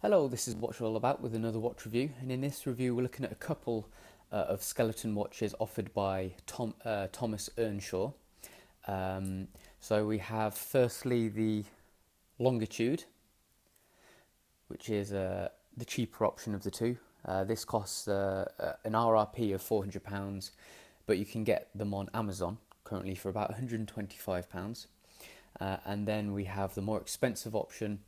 Hello, this is Watch All About with another watch review, and in this review we're looking at a couple of skeleton watches offered by Thomas Earnshaw. Um, so we have firstly the Longitude, which is the cheaper option of the two. This costs an RRP of £400, but you can get them on Amazon currently for about £125. And then we have the more expensive option,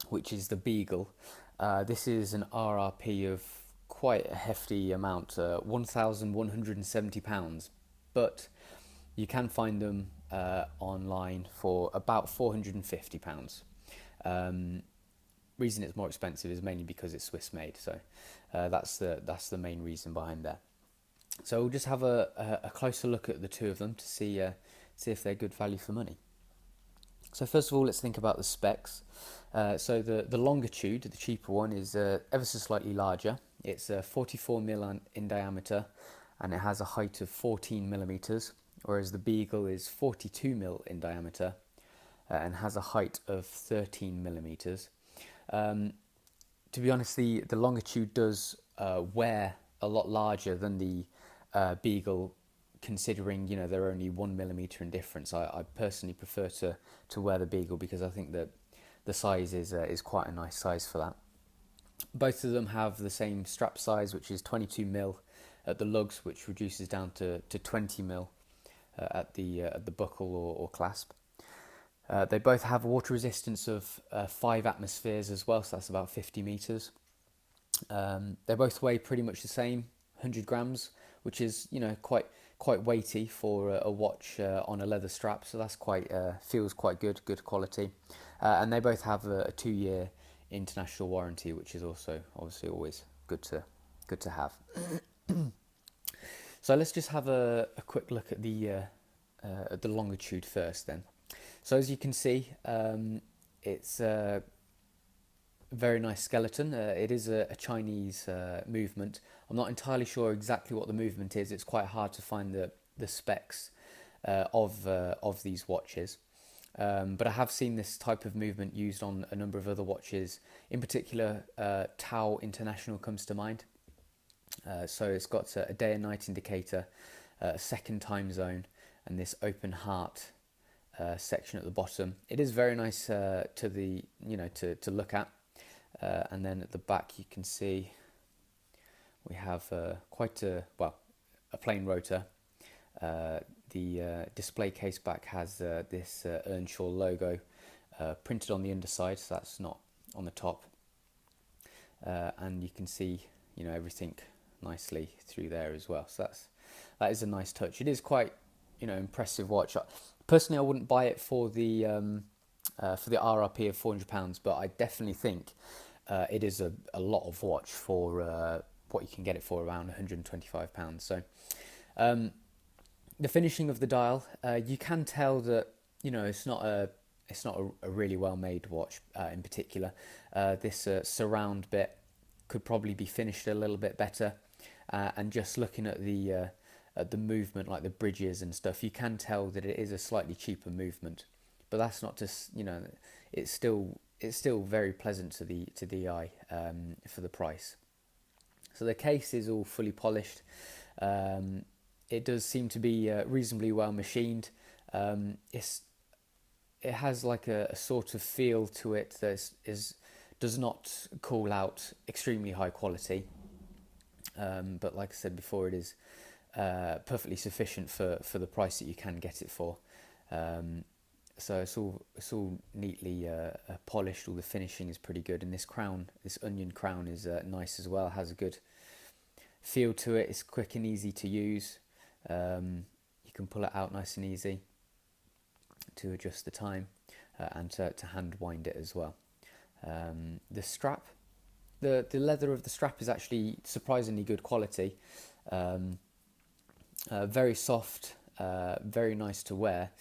which is the Beagle. This is an RRP of quite a hefty amount, £1,170, but you can find them online for about £450. Reason it's more expensive is mainly because it's Swiss made, so that's the main reason behind that. So we'll just have a closer look at the two of them to see if they're good value for money. So first of all, let's think about the specs. So the Longitude, the cheaper one, is ever so slightly larger. It's 44 mil in diameter, and it has a height of 14 millimeters, whereas the Beagle is 42 mil in diameter and has a height of 13 millimeters. To be honest, the Longitude does wear a lot larger than the Beagle, considering they're only 1 millimeter in difference. I personally prefer to wear the Beagle because I think that the size is quite a nice size for that. Both of them have the same strap size, which is 22 mil at the lugs, which reduces down to 20 mil at the buckle or clasp. They both have water resistance of 5 atmospheres as well, so that's about 50 meters. They both weigh pretty much the same, 100 grams, which is quite weighty for a watch on a leather strap, so that's feels quite good quality. And they both have a 2-year international warranty, which is also obviously always good to have. So let's just have a quick look at the Longitude first then. So as you can see, it's a very nice skeleton. It is a Chinese movement. I'm not entirely sure exactly what the movement is. It's quite hard to find the specs of these watches. But I have seen this type of movement used on a number of other watches. In particular, Tau International comes to mind. So it's got a day and night indicator, a second time zone, and this open heart section at the bottom. It is very nice to look at. And then at the back you can see we have quite a plain rotor. The display case back has this Earnshaw logo printed on the underside, so that's not on the top. And you can see everything nicely through there as well. So that is a nice touch. It is quite impressive watch. Personally, I wouldn't buy it for the RRP of £400, but I definitely think it is a lot of watch for what you can get it for, around £125. So the finishing of the dial, you can tell that it's not a really well made watch. In particular, this surround bit could probably be finished a little bit better, and just looking at the movement, like the bridges and stuff, you can tell that it is a slightly cheaper movement. But that's not just it's still very pleasant to the eye for the price. So the case is all fully polished. It does seem to be reasonably well machined. It has like a sort of feel to it that does not call out extremely high quality. But like I said before, it is perfectly sufficient for the price that you can get it for. So it's all neatly polished. All the finishing is pretty good, and this onion crown is nice as well. Has a good feel to it. It's quick and easy to use. You can pull it out nice and easy to adjust the time and to hand wind it as well. The strap, the leather of the strap is actually surprisingly good quality. Very soft, very nice to wear.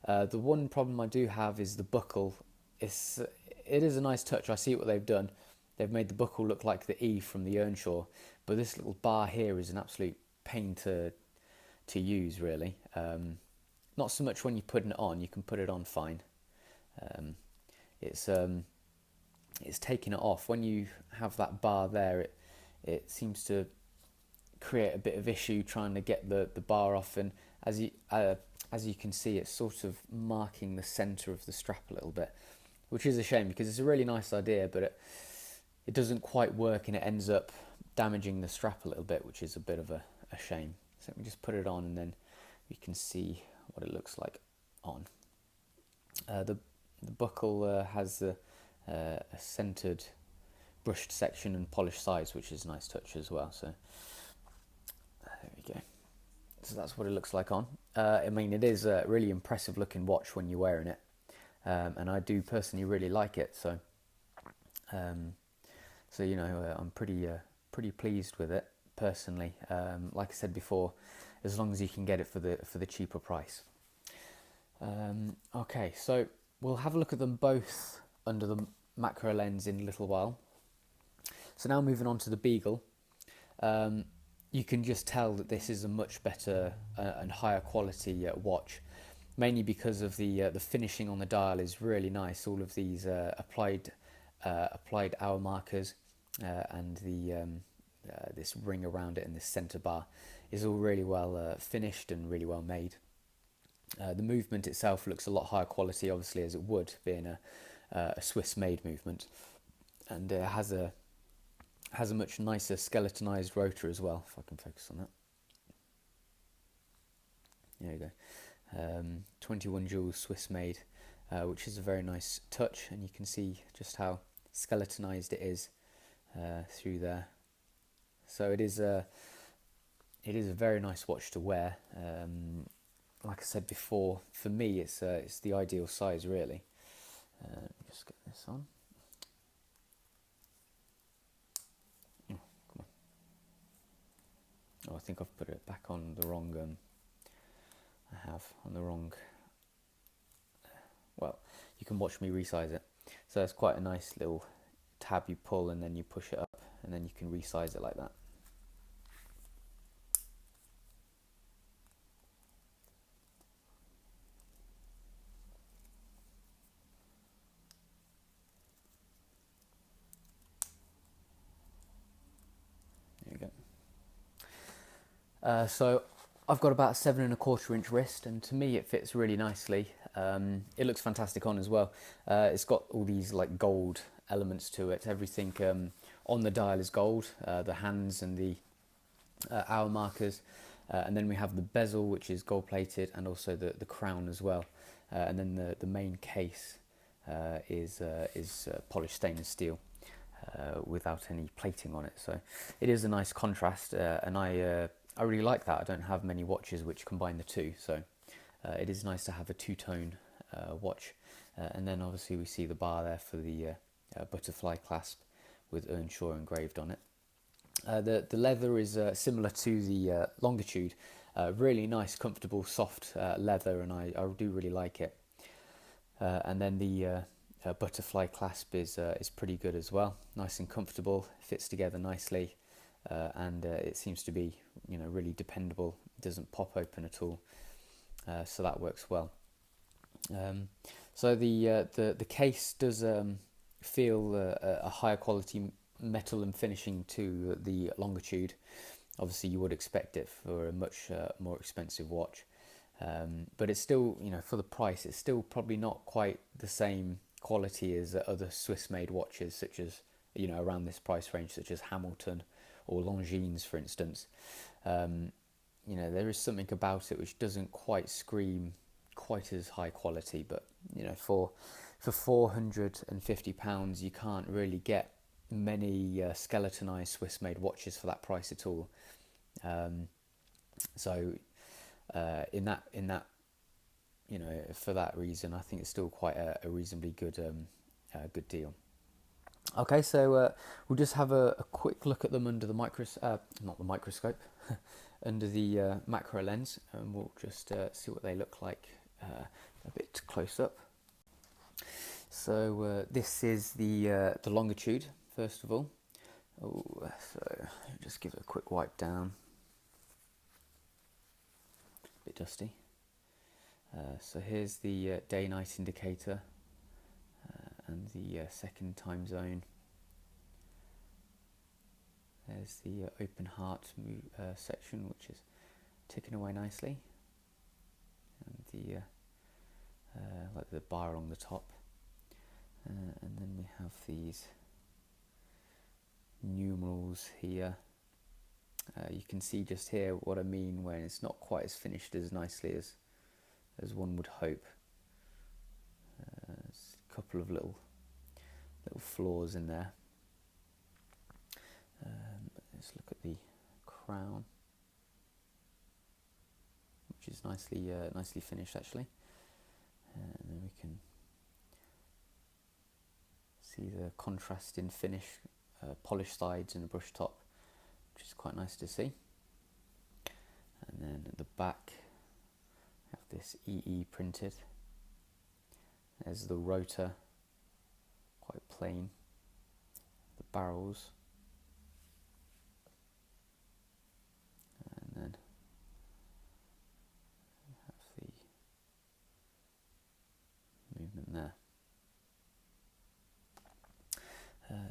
The one problem I do have is the buckle. It is a nice touch. I see what they've done. They've made the buckle look like the E from the Earnshaw, but this little bar here is an absolute pain to use, really. Not so much when you're putting it on. You can put it on fine. It's it's taking it off. When you have that bar there, it seems to create a bit of issue trying to get the bar off, and as you can see, it's sort of marking the center of the strap a little bit, which is a shame because it's a really nice idea, but it doesn't quite work, and it ends up damaging the strap a little bit, which is a bit of a shame. So let me just put it on, and then you can see what it looks like on. The buckle has a centered brushed section and polished sides, which is a nice touch as well. So there we go. So that's what it looks like on. I mean, it is a really impressive looking watch when you're wearing it, and I do personally really like it. So you know, I'm pretty pleased with it personally. Like I said before, as long as you can get it for the cheaper price. Okay, so we'll have a look at them both under the macro lens in a little while. So now moving on to the Beagle, you can just tell that this is a much better and higher quality watch, mainly because of the finishing on the dial is really nice. All of these applied hour markers and this ring around it and this center bar is all really well finished and really well made. The movement itself looks a lot higher quality, obviously, as it would, being a Swiss-made movement, and it has a much nicer skeletonized rotor as well. If I can focus on that, there you go. 21 jewels Swiss-made, which is a very nice touch, and you can see just how skeletonized it is through there. So it is a very nice watch to wear. Like I said before, for me, it's the ideal size, really. Let me just get this on. Oh, come on. Oh, I think I've put it back on the wrong. I have on the wrong. Well, you can watch me resize it. So it's quite a nice little tab you pull, and then you push it up, and then you can resize it like that. So I've got about a 7¼ inch wrist, and to me it fits really nicely. It looks fantastic on as well. It's got all these like gold elements to it. Everything on the dial is gold, the hands and the hour markers, and then we have the bezel, which is gold plated, and also the crown as well. And then the main case is polished stainless steel without any plating on it. So it is a nice contrast, and I really like that. I don't have many watches which combine the two, so it is nice to have a two-tone watch. And then obviously we see the bar there for the butterfly clasp with Earnshaw engraved on it. The leather is similar to the Longitude, really nice, comfortable, soft leather, and I do really like it. And then the butterfly clasp is pretty good as well, nice and comfortable, fits together nicely. And it seems to be, you know, really dependable. It doesn't pop open at all, so that works well. So the case does feel a higher quality metal and finishing to the Longitude. Obviously, you would expect it for a much more expensive watch, but it's still, you know, for the price, it's still probably not quite the same quality as other Swiss-made watches, such as, you know, around this price range, such as Hamilton or Longines, for instance. You know, there is something about it which doesn't quite scream quite as high quality, but you know, for £450, you can't really get many skeletonized Swiss-made watches for that price at all. So in that, you know, for that reason, I think it's still quite a reasonably good deal. Okay, so we'll just have a quick look at them under the not the microscope, under the macro lens, and we'll just see what they look like a bit close up. So this is the Longitude, first of all. Oh, so just give it a quick wipe down. A bit dusty. So here's the day-night indicator. and the second time zone. There's the open heart section, which is ticking away nicely, and the like the bar along the top, and then we have these numerals here. You can see just here what I mean when it's not quite as finished as nicely as one would hope. There's a couple of little flaws in there. Let's look at the crown, which is nicely finished actually, and then we can see the contrast in finish, polished sides and a brush top, which is quite nice to see. And then at the back we have this EE printed. There's the rotor, quite plain, the barrels, and then we have the movement there.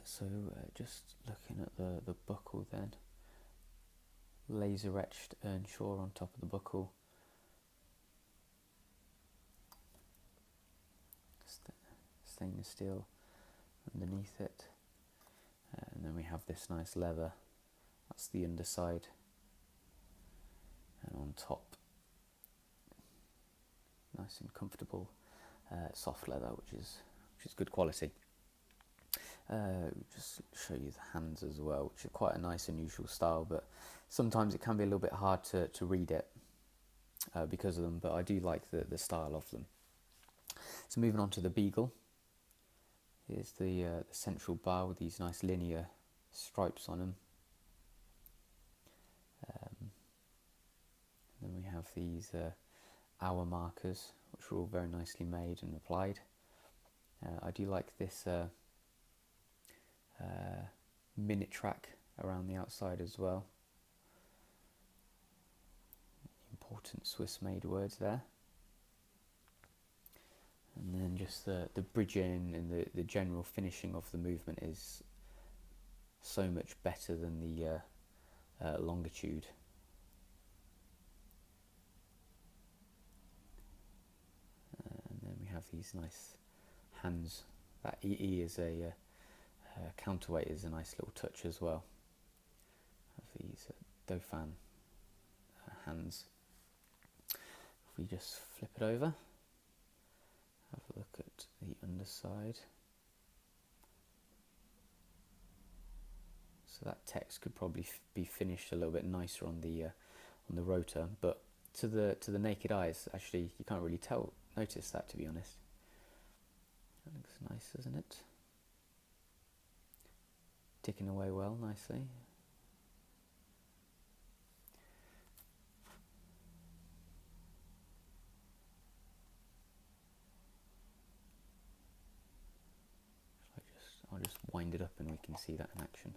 So just looking at the buckle then, laser etched Earnshaw on top of the buckle, stainless steel underneath it, and then we have this nice leather, that's the underside, and on top nice and comfortable soft leather, which is good quality. Just show you the hands as well, which are quite a nice unusual style, but sometimes it can be a little bit hard to read it because of them, but I do like the style of them. So moving on to the Beagle, here's the central bar with these nice linear stripes on them. Then we have these hour markers, which are all very nicely made and applied. I do like this minute track around the outside as well. Important Swiss made words there. And then just the bridging and the general finishing of the movement is so much better than the Longitude. And then we have these nice hands. That EE is a counterweight is a nice little touch as well. Have these Dauphin hands. If we just flip it over, have a look at the underside. So that text could probably be finished a little bit nicer on the rotor, but to the naked eyes, actually, you can't really notice that, to be honest. That looks nice, doesn't it? Ticking away well, nicely. I'll just wind it up and we can see that in action.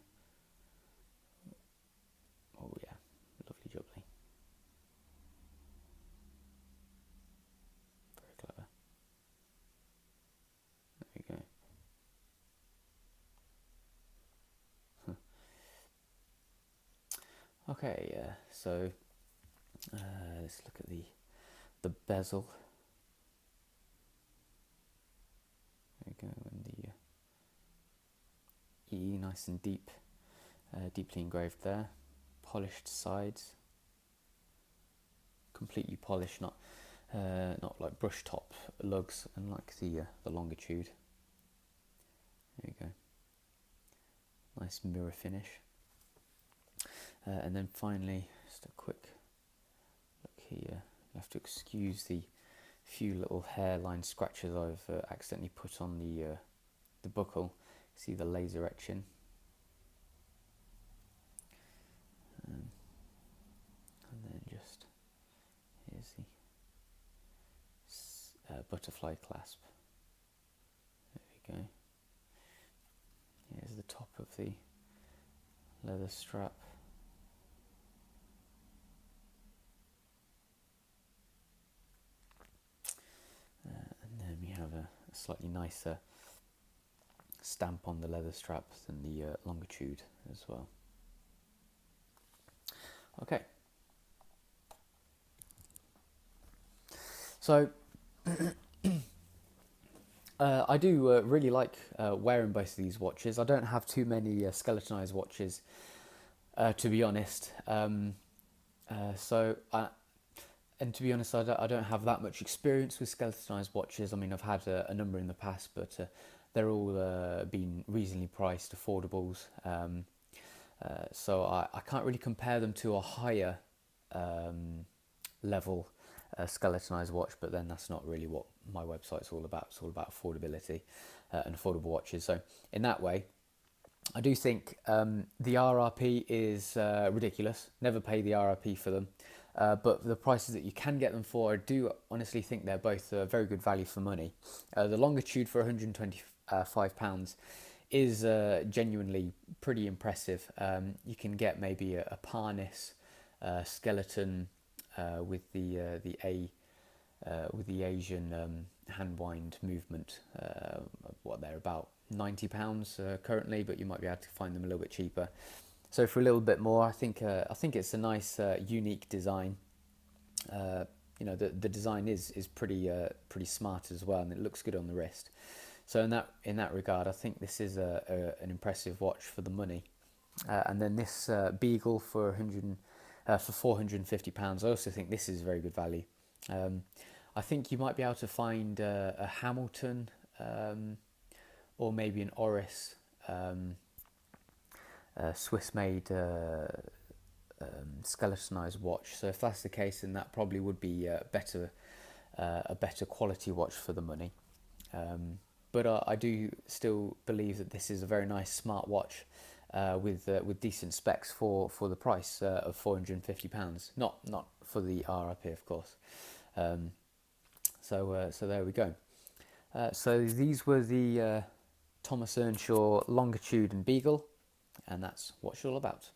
Oh yeah, lovely jubbly. Very clever. There we go. Okay, so let's look at the bezel. There we go, and the EE nice and deep, deeply engraved there. Polished sides, completely polished, not like brush top lugs, unlike the Longitude. There you go. Nice mirror finish. And then finally, just a quick look here. You have to excuse the few little hairline scratches I've accidentally put on the buckle. See the laser etching. And then just here's the butterfly clasp. There we go. Here's the top of the leather strap. And then we have a slightly nicer stamp on the leather strap than the Longitude as well. Okay, so I do really like wearing both of these watches. I don't have too many skeletonized watches, to be honest. And to be honest, I don't have that much experience with skeletonized watches. I mean, I've had a number in the past, but they're all been reasonably priced, affordables. So I can't really compare them to a higher level skeletonized watch, but then that's not really what my website's all about. It's all about affordability and affordable watches. So in that way, I do think the RRP is ridiculous. Never pay the RRP for them. But the prices that you can get them for, I do honestly think they're both very good value for money. The Longitude for £125 is genuinely pretty impressive. You can get maybe a Parnis skeleton with the Asian hand wind movement. What they're about £90 currently, but you might be able to find them a little bit cheaper. So for a little bit more, I think it's a nice, unique design. The design is pretty smart as well, and it looks good on the wrist. So in that regard, I think this is an impressive watch for the money. And then this Beagle for £450. I also think this is very good value. I think you might be able to find a Hamilton or maybe an Oris. Swiss-made skeletonized watch. So if that's the case, then that probably would be a better quality watch for the money. But I do still believe that this is a very nice smart watch with decent specs for the price of £450. Not for the RRP, of course. So there we go. So these were the Thomas Earnshaw Longitude and Beagle. And that's what it's all about.